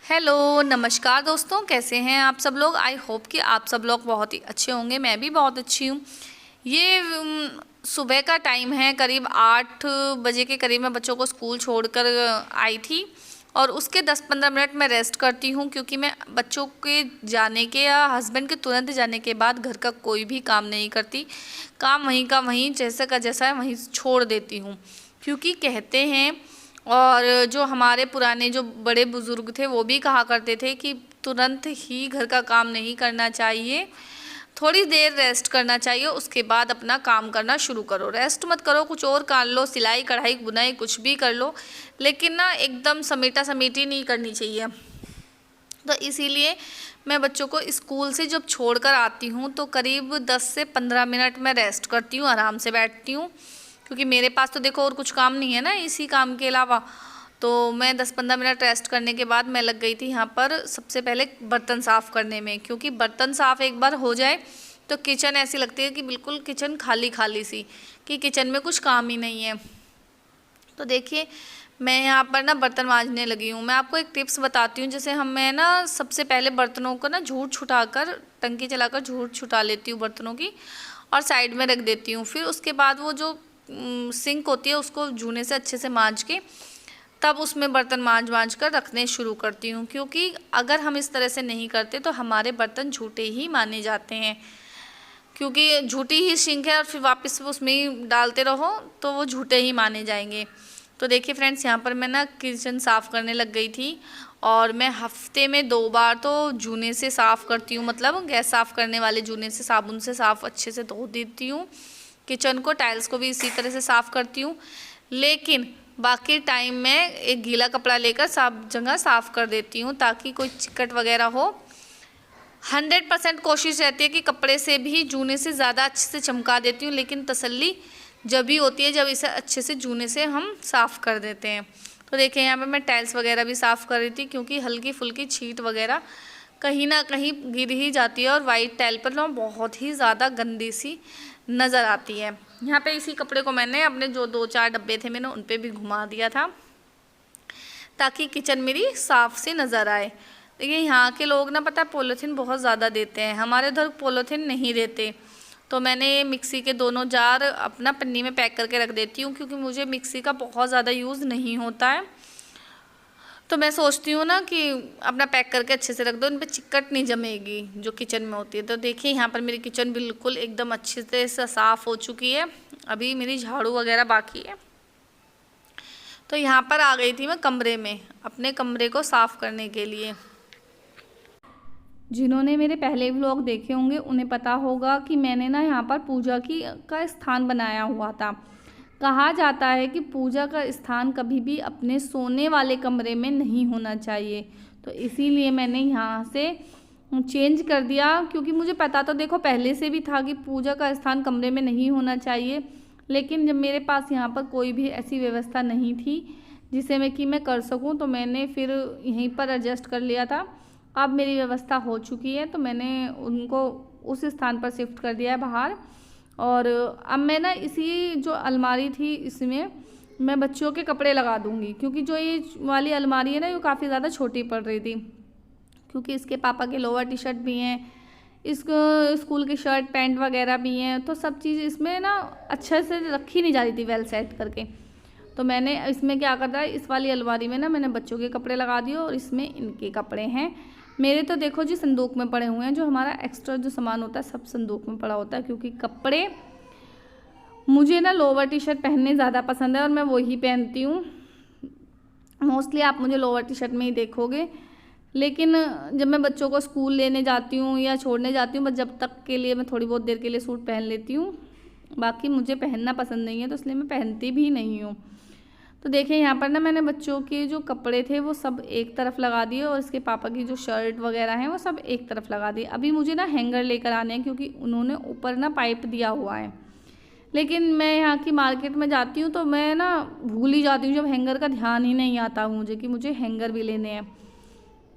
Hello नमस्कार दोस्तों, कैसे हैं आप सब लोग। आई होप कि आप सब लोग बहुत ही अच्छे होंगे। मैं भी बहुत अच्छी हूँ। ये सुबह का टाइम है, करीब 8 बजे के करीब मैं बच्चों को स्कूल छोड़कर आई थी और उसके 10-15 मिनट मैं रेस्ट करती हूँ, क्योंकि मैं बच्चों के जाने के या हस्बैंड के तुरंत जाने के बाद घर का कोई भी काम नहीं करती। काम वहीं का वहीं, जैसा का जैसा है वहीं छोड़ देती हूँ। क्योंकि कहते हैं, और जो हमारे पुराने जो बड़े बुज़ुर्ग थे वो भी कहा करते थे कि तुरंत ही घर का काम नहीं करना चाहिए, थोड़ी देर रेस्ट करना चाहिए, उसके बाद अपना काम करना शुरू करो। रेस्ट मत करो, कुछ और कर लो, सिलाई कढ़ाई बुनाई कुछ भी कर लो, लेकिन ना एकदम समेटा समेटी नहीं करनी चाहिए। तो इसीलिए मैं बच्चों को स्कूल से जब छोड़कर आती हूँ तो करीब 10 से 15 मिनट मैं रेस्ट करती हूँ, आराम से बैठती हूँ, क्योंकि मेरे पास तो देखो और कुछ काम नहीं है ना इसी काम के अलावा। तो मैं 10-15 मिनट रेस्ट करने के बाद मैं लग गई थी यहाँ पर सबसे पहले बर्तन साफ़ करने में, क्योंकि बर्तन साफ़ एक बार हो जाए तो किचन ऐसी लगती है कि बिल्कुल किचन खाली खाली सी, कि किचन में कुछ काम ही नहीं है। तो देखिए मैं यहाँ पर ना बर्तन मांजने लगी हूँ। मैं आपको एक टिप्स बताती हूँ। जैसे मैं ना सबसे पहले बर्तनों को ना झूठ छुटाकर, टंकी चलाकर झूठ छुटा लेती हूँ बर्तनों की, और साइड में रख देती हूँ। फिर उसके बाद वो जो सिंक होती है उसको जूने से अच्छे से मांज के तब उसमें बर्तन मांज कर रखने शुरू करती हूँ, क्योंकि अगर हम इस तरह से नहीं करते तो हमारे बर्तन झूठे ही माने जाते हैं, क्योंकि झूठी ही सिंक है और फिर वापस उसमें ही डालते रहो तो वो झूठे ही माने जाएंगे। तो देखिए फ्रेंड्स, यहाँ पर मैं ना किचन साफ़ करने लग गई थी, और मैं हफ्ते में 2 बार तो जूने से साफ़ करती हूँ, मतलब गैस साफ़ करने वाले जूने से साबुन से साफ़ अच्छे से धो देती हूँ। किचन को, टाइल्स को भी इसी तरह से साफ़ करती हूँ, लेकिन बाकी टाइम में एक गीला कपड़ा लेकर सब जगह साफ़ कर देती हूँ, ताकि कोई चिकट वगैरह हो। 100% कोशिश रहती है कि कपड़े से भी जूने से ज़्यादा अच्छे से चमका देती हूँ, लेकिन तसल्ली जब भी होती है जब इसे अच्छे से जूने से हम साफ़ कर देते हैं। तो देखिए यहाँ पे मैं टाइल्स वगैरह भी साफ़ कर रही थी, क्योंकि हल्की फुल्की छींट वगैरह कहीं ना कहीं गिर ही जाती है, और वाइट टाइल पर ना बहुत ही ज़्यादा गंदी सी नज़र आती है। यहाँ पे इसी कपड़े को मैंने अपने जो 2-4 डब्बे थे मैंने उन पे भी घुमा दिया था, ताकि किचन मेरी साफ़ सी नज़र आए। देखिए यहाँ के लोग ना, पता है, पॉलीथीन बहुत ज़्यादा देते हैं, हमारे उधर पॉलीथीन नहीं देते। तो मैंने मिक्सी के दोनों जार अपना पन्नी में पैक करके रख देती हूँ, क्योंकि मुझे मिक्सी का बहुत ज़्यादा यूज़ नहीं होता है। तो मैं सोचती हूँ ना कि अपना पैक करके अच्छे से रख दो, इन पर चिकट नहीं जमेगी जो किचन में होती है। तो देखिए यहाँ पर मेरी किचन बिल्कुल एकदम अच्छे से साफ़ हो चुकी है। अभी मेरी झाड़ू वगैरह बाकी है। तो यहाँ पर आ गई थी मैं कमरे में, अपने कमरे को साफ़ करने के लिए। जिन्होंने मेरे पहले व्लॉग देखे होंगे उन्हें पता होगा कि मैंने ना यहाँ पर पूजा की का स्थान बनाया हुआ था। कहा जाता है कि पूजा का स्थान कभी भी अपने सोने वाले कमरे में नहीं होना चाहिए, तो इसीलिए मैंने यहाँ से चेंज कर दिया। क्योंकि मुझे पता तो देखो पहले से भी था कि पूजा का स्थान कमरे में नहीं होना चाहिए, लेकिन जब मेरे पास यहाँ पर कोई भी ऐसी व्यवस्था नहीं थी जिसे मैं कर सकूँ, तो मैंने फिर यहीं पर एडजस्ट कर लिया था। अब मेरी व्यवस्था हो चुकी है, तो मैंने उनको उस स्थान पर शिफ्ट कर दिया है बाहर। और अब मैं ना इसी जो अलमारी थी इसमें मैं बच्चों के कपड़े लगा दूंगी, क्योंकि जो ये वाली अलमारी है ना ये काफ़ी ज़्यादा छोटी पड़ रही थी, क्योंकि इसके पापा के लोअर टी शर्ट भी हैं, इसको स्कूल की शर्ट पैंट वगैरह भी हैं, तो सब चीज़ इसमें ना अच्छे से रखी नहीं जा रही थी वेल सेट करके। तो मैंने इसमें क्या करता है, इस वाली अलमारी में ना मैंने बच्चों के कपड़े लगा दिए और इसमें इनके कपड़े हैं। मेरे तो देखो जी संदूक में पड़े हुए हैं, जो हमारा एक्स्ट्रा जो सामान होता है सब संदूक में पड़ा होता है, क्योंकि कपड़े मुझे ना लोअर टी शर्ट पहनने ज़्यादा पसंद है और मैं वही पहनती हूँ। मोस्टली आप मुझे लोअर टी शर्ट में ही देखोगे, लेकिन जब मैं बच्चों को स्कूल लेने जाती हूँ या छोड़ने जाती हूँ, बस जब तक के लिए मैं थोड़ी बहुत देर के लिए सूट पहन लेती हूँ, बाकी मुझे पहनना पसंद नहीं है, तो इसलिए मैं पहनती भी नहीं हूँ। तो देखिए यहाँ पर ना मैंने बच्चों के जो कपड़े थे वो सब एक तरफ लगा दिए, और इसके पापा की जो शर्ट वगैरह हैं वो सब एक तरफ लगा दिए। अभी मुझे ना हैंगर लेकर आने हैं, क्योंकि उन्होंने ऊपर ना पाइप दिया हुआ है, लेकिन मैं यहाँ की मार्केट में जाती हूँ तो मैं ना भूल ही जाती हूँ, जब हैंगर का ध्यान ही नहीं आता मुझे कि मुझे हैंगर भी लेने हैं।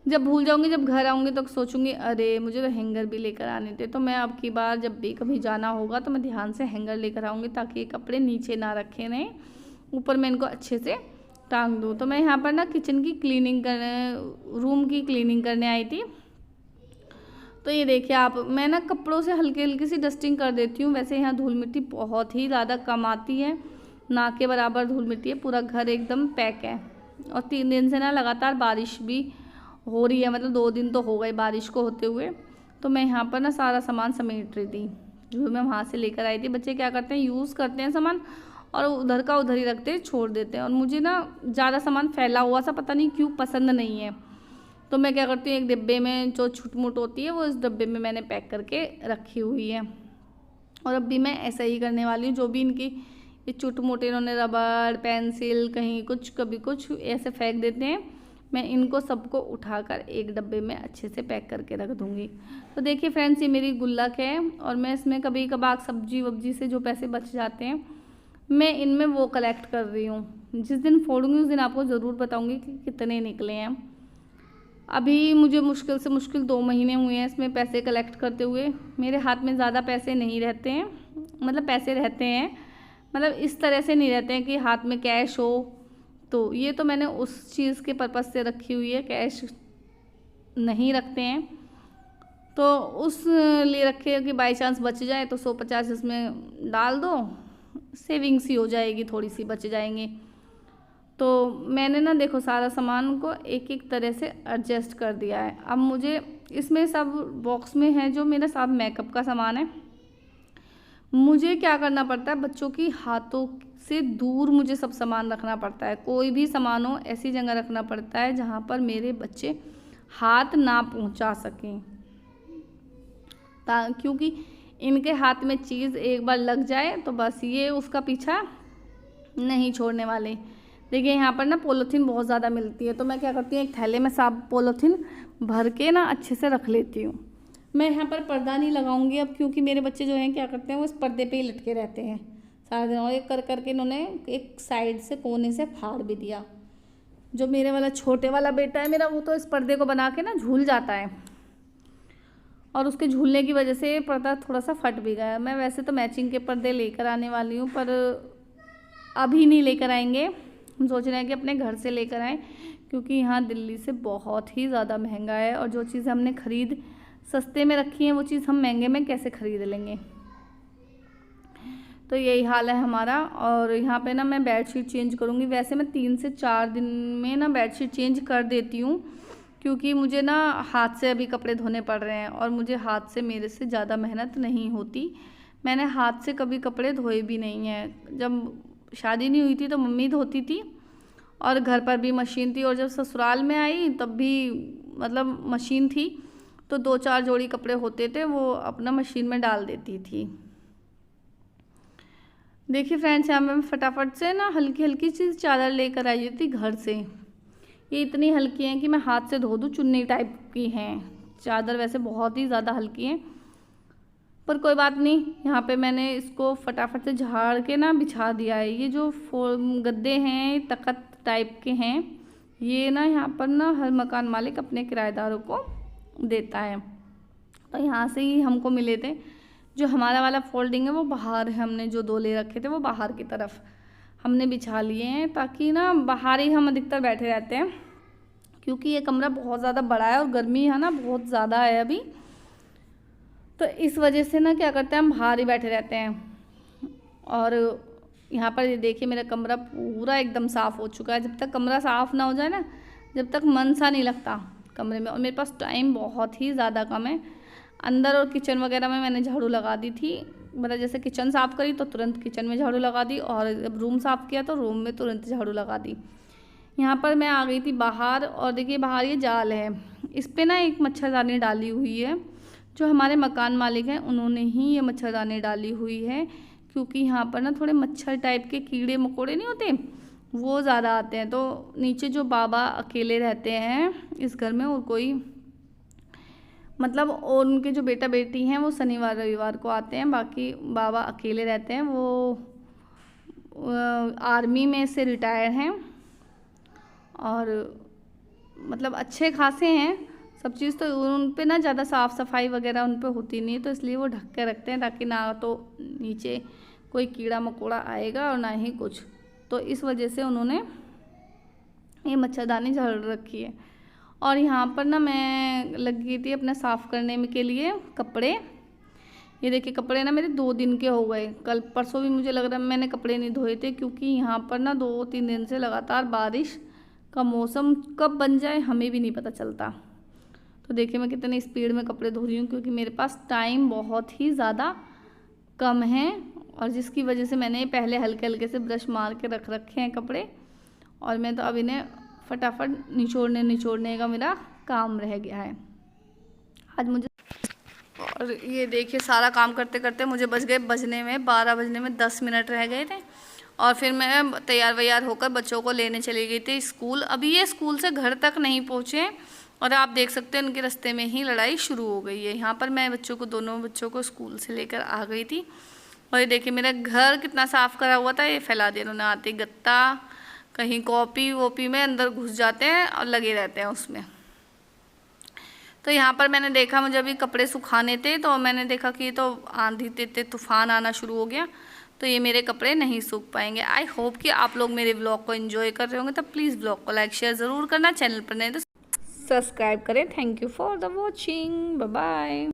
जब भूल जाऊँगी, जब घर आऊँगी तो सोचूंगी अरे मुझे तो हैंगर भी लेकर आने थे। तो मैं अब की बार जब भी कभी जाना होगा तो मैं ध्यान से हैंगर लेकर आऊँगी, ताकि ये कपड़े नीचे ना रखे रहें, ऊपर मैं इनको अच्छे से टांग दूँ। तो मैं यहाँ पर ना किचन की क्लीनिंग करने, रूम की क्लीनिंग करने आई थी। तो ये देखिए आप, मैं ना कपड़ों से हल्की हल्की सी डस्टिंग कर देती हूँ। वैसे यहाँ धूल मिट्टी बहुत ही ज़्यादा कम आती है, ना के बराबर धूल मिट्टी है, पूरा घर एकदम पैक है। और 3 दिन से ना लगातार बारिश भी हो रही है, मतलब 2 दिन तो हो गए बारिश को होते हुए। तो मैं यहाँ पर ना सारा सामान समेट रही थी जो मैं वहाँ से लेकर आई थी। बच्चे क्या करते हैं, यूज़ करते हैं सामान और उधर का उधर ही रखते हैं, छोड़ देते हैं। और मुझे ना ज़्यादा सामान फैला हुआ सा पता नहीं क्यों पसंद नहीं है। तो मैं क्या करती हूँ, एक डिब्बे में जो छुटमुट होती है वो इस डब्बे में मैंने पैक करके रखी हुई है। और अब भी मैं ऐसा ही करने वाली हूँ। जो भी इनकी ये छोटे मोटे इन्होंने रबड़, पेंसिल, कहीं कुछ कभी कुछ ऐसे फेंक देते हैं, मैं इनको सबको उठाकर एक डब्बे में अच्छे से पैक करके रख दूँगी। तो देखिए फ्रेंड्स, ये मेरी गुल्लक है और मैं इसमें कभी कभार सब्जी वब्जी से जो पैसे बच जाते हैं मैं इनमें वो कलेक्ट कर रही हूँ। जिस दिन फोड़ूँगी उस दिन आपको ज़रूर बताऊँगी कि कितने निकले हैं। अभी मुझे मुश्किल से मुश्किल 2 महीने हुए हैं इसमें पैसे कलेक्ट करते हुए। मेरे हाथ में ज़्यादा पैसे नहीं रहते हैं, मतलब पैसे रहते हैं, मतलब इस तरह से नहीं रहते हैं कि हाथ में कैश हो। तो ये तो मैंने उस चीज़ के पर्पज़ से रखी हुई है, कैश नहीं रखते हैं तो उस लिए रखे कि बाई चांस बच जाए तो 150 इसमें डाल दो, सेविंग्स ही हो जाएगी, थोड़ी सी बच जाएंगे। तो मैंने ना देखो सारा सामान को एक एक तरह से एडजस्ट कर दिया है। अब मुझे इसमें सब बॉक्स में है जो मेरा सब मेकअप का सामान है। मुझे क्या करना पड़ता है, बच्चों की हाथों से दूर मुझे सब सामान रखना पड़ता है। कोई भी सामान हो ऐसी जगह रखना पड़ता है जहाँ पर मेरे बच्चे हाथ ना पहुँचा सकें, क्योंकि इनके हाथ में चीज़ एक बार लग जाए तो बस ये उसका पीछा नहीं छोड़ने वाले। देखिए यहाँ पर ना पॉलीथीन बहुत ज़्यादा मिलती है, तो मैं क्या करती हूँ, एक थैले में सब पॉलीथीन भर के ना अच्छे से रख लेती हूँ। मैं यहाँ पर पर्दा नहीं लगाऊंगी अब, क्योंकि मेरे बच्चे जो हैं क्या करते हैं, वो इस पर्दे पे ही लटके रहते हैं सारा दिन। और एक कर करके इन्होंने एक साइड से कोने से फाड़ भी दिया। जो मेरे वाला छोटे वाला बेटा है मेरा, वो तो इस पर्दे को बना के ना झूल जाता है और उसके झूलने की वजह से पर्दा थोड़ा सा फट भी गया। मैं वैसे तो मैचिंग के पर्दे लेकर आने वाली हूँ, पर अभी नहीं लेकर आएंगे। हम सोच रहे हैं कि अपने घर से लेकर आएँ, क्योंकि यहाँ दिल्ली से बहुत ही ज़्यादा महंगा है और जो चीज़ हमने खरीद सस्ते में रखी है वो चीज़ हम महंगे में कैसे ख़रीद लेंगे। तो यही हाल है हमारा। और यहाँ पे ना मैं बेडशीट चेंज करूँगी। वैसे मैं 3 से 4 दिन में ना बेडशीट चेंज कर देती हूँ, क्योंकि मुझे ना हाथ से अभी कपड़े धोने पड़ रहे हैं और मुझे हाथ से मेरे से ज़्यादा मेहनत नहीं होती। मैंने हाथ से कभी कपड़े धोए भी नहीं हैं। जब शादी नहीं हुई थी तो मम्मी धोती थी और घर पर भी मशीन थी, और जब ससुराल में आई तब भी मतलब मशीन थी, तो 2-4 जोड़ी कपड़े होते थे वो अपना मशीन में डाल देती थी। देखिए फ्रेंड्स, यहाँ मैं फटाफट से ना हल्की हल्की चीज़ चादर लेकर आई थी घर से। ये इतनी हल्की हैं कि मैं हाथ से धो दूँ, चुन्नी टाइप की हैं चादर, वैसे बहुत ही ज़्यादा हल्की हैं, पर कोई बात नहीं। यहाँ पे मैंने इसको फटाफट से झाड़ के ना बिछा दिया है। ये जो गद्दे हैं तख्त टाइप के हैं, ये ना यहाँ पर ना हर मकान मालिक अपने किराएदारों को देता है। तो यहाँ से ही हमको मिले थे। जो हमारा वाला फोल्डिंग है वो बाहर है, हमने जो 2 ले रखे थे वो बाहर की तरफ हमने बिछा लिए हैं, ताकि ना बाहर ही हम अधिकतर बैठे रहते हैं, क्योंकि ये कमरा बहुत ज़्यादा बड़ा है और गर्मी है ना बहुत ज़्यादा है अभी। तो इस वजह से ना क्या करते हैं, हम बाहर ही बैठे रहते हैं। और यहाँ पर ये देखिए मेरा कमरा पूरा एकदम साफ़ हो चुका है। जब तक कमरा साफ़ ना हो जाए ना, जब तक मन सा नहीं लगता कमरे में। और मेरे पास टाइम बहुत ही ज़्यादा कम है। अंदर और किचन वगैरह में मैंने झाड़ू लगा दी थी, मतलब जैसे किचन साफ़ करी तो तुरंत किचन में झाड़ू लगा दी, और जब रूम साफ़ किया तो रूम में तुरंत झाड़ू लगा दी। यहाँ पर मैं आ गई थी बाहर, और देखिए बाहर ये जाल है, इस पर ना एक मच्छरदानी डाली हुई है। जो हमारे मकान मालिक हैं उन्होंने ही ये मच्छरदानी डाली हुई है, क्योंकि यहाँ पर ना थोड़े मच्छर टाइप के कीड़े मकोड़े नहीं होते, वो ज़्यादा आते हैं। तो नीचे जो बाबा अकेले रहते हैं इस घर में, और कोई मतलब और उनके जो बेटा बेटी हैं वो शनिवार रविवार को आते हैं, बाकी बाबा अकेले रहते हैं। वो आर्मी में से रिटायर हैं और मतलब अच्छे खासे हैं सब चीज़। तो उन पे ना ज़्यादा साफ़ सफाई वगैरह उन पे होती नहीं है, तो इसलिए वो ढक के रखते हैं, ताकि ना तो नीचे कोई कीड़ा मकोड़ा आएगा और ना ही कुछ। तो इस वजह से उन्होंने ये मच्छरदानी झाड़ रखी है। और यहाँ पर ना मैं लगी थी अपना साफ़ करने में के लिए कपड़े। ये देखिए कपड़े ना मेरे 2 दिन के हो गए। कल परसों भी मुझे लग रहा है मैंने कपड़े नहीं धोए थे, क्योंकि यहाँ पर ना 2-3 दिन से लगातार बारिश का मौसम कब बन जाए हमें भी नहीं पता चलता। तो देखिए मैं कितनी स्पीड में कपड़े धो रही हूँ, क्योंकि मेरे पास टाइम बहुत ही ज़्यादा कम है, और जिसकी वजह से मैंने पहले हल्के हल्के से ब्रश मार के रख रखे हैं कपड़े, और मैं तो अब इन्हें फटाफट निचोड़ने का मेरा काम रह गया है आज मुझे। और ये देखिए सारा काम करते करते मुझे बजने में 12 बजने में 10 मिनट रह गए थे, और फिर मैं तैयार वैयार होकर बच्चों को लेने चली गई थी स्कूल। अभी ये स्कूल से घर तक नहीं पहुँचे, और आप देख सकते हैं उनके रास्ते में ही लड़ाई शुरू हो गई है। यहाँ पर मैं दोनों बच्चों को स्कूल से लेकर आ गई थी, और ये देखिए मेरा घर कितना साफ़ करा हुआ था, ये फैला दिया उन्होंने। आते गत्ता कहीं कॉपी वॉपी में अंदर घुस जाते हैं और लगे रहते हैं उसमें। तो यहाँ पर मैंने देखा, मुझे अभी कपड़े सुखाने थे, तो मैंने देखा कि ये तो आंधी तेज तूफान आना शुरू हो गया, तो ये मेरे कपड़े नहीं सूख पाएंगे। आई होप कि आप लोग मेरे ब्लॉग को एंजॉय कर रहे होंगे, तो प्लीज़ ब्लॉग को लाइक शेयर ज़रूर करना, चैनल पर नहीं तो सब्सक्राइब करें। Thank you for the watching, bye bye.